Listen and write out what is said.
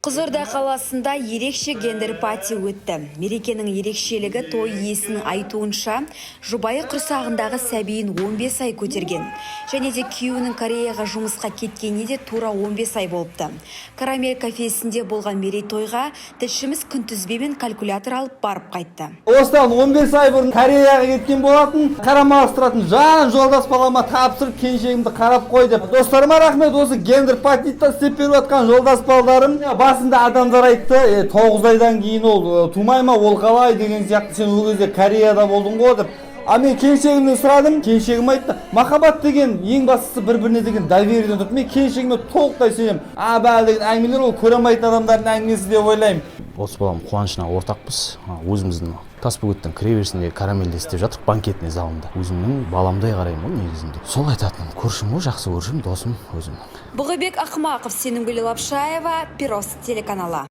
Қызылорда қаласында ерекше гендер пати өтті. Мерекенің ерекшелігі той иесінің айтуынша, жұбайы құрсағындағы сәбиін 15 ай көтерген. Және де күйеуінің Кореяға жұмысқа кеткеніне де тура 15 ай болыпты. Карамель кафесінде болған мерейтойға тілшіміз күнтізбемен калькулятор алып барып қайтты. Осыдан 15 ай бұрын Кореяға кеткен болатын, қарамағыз тұратын жан жолдас балама тапсырып келіншегімді қарап қой деп. Достарыма рахмет, осы гендер патиттен істеп беріп жатқан жолдас балдарым. Басында адамдар айтты, 9 айдан кейін ол тумай ма, ол қалай деген сияқты, сен ол кезде Кореяда болдың ғой деп. Мен келіншегімнен сұрадым, келіншегім айтты, махаббат деген ең бастысы бір-біріне деген доверие тұрды. Мен келіншегіме толықтай сенемін. Бәрі деген әңгімелер ол көре алмайтын адамдардың әңгімесі деп ойлаймын. Осы балам қуанышына ортақпыз. Өзіміздің Тасбөгеттің кіреберісінде карамельде істеп жатыр, банкетный залында. Өзімнің баламдай қараймын ғой негізінде. Сол айтатыным, көршім ғой, жақсы көршім, досым өзімнің. Бұғыбек Ақымақов, Сенімгүл Лапшаева, Пирос телеканалы.